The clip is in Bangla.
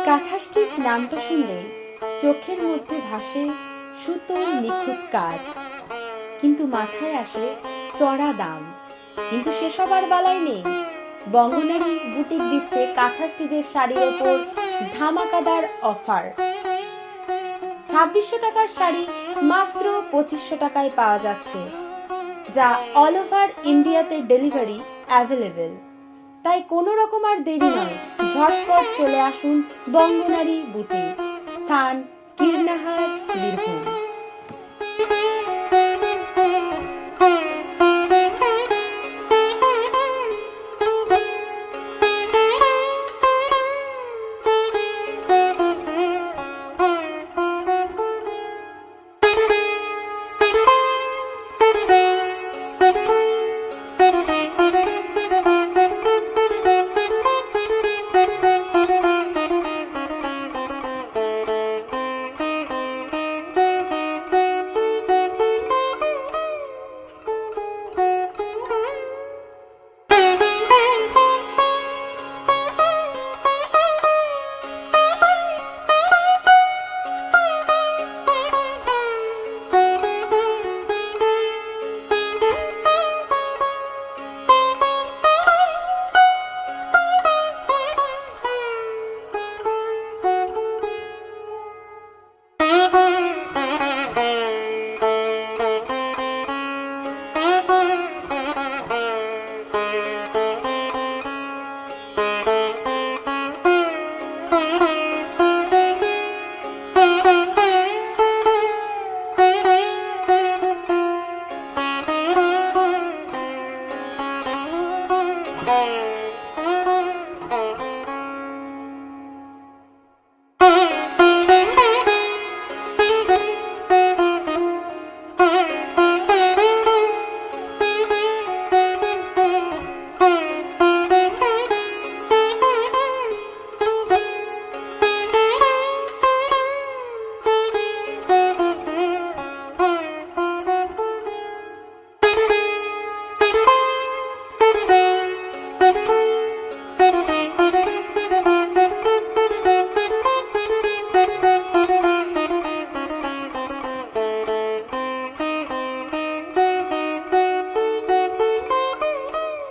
কাঁথা স্টিচ নামটা শুনলে চোখের মধ্যে ভাসে সুতোর নিখুঁত কাজ, কিন্তু মাথায় আসে চড়া দাম। কিন্তু সেসব আর বালাই নেই। বঙ্গনারী বুটিক দিচ্ছে কাঁথা স্টিচের শাড়ির ওপর ধামাকাদার অফার। 2600 টাকার শাড়ি মাত্র 2500 টাকায় পাওয়া যাচ্ছে, যা অল ওভার ইন্ডিয়াতে ডেলিভারি অ্যাভেলেবেল। তাই কোনো রকম আর দেরি নয়, ঝটপট চলে আসুন বঙ্গনারী বুটিক, স্থান কীর্ণাহার, বীরভূম।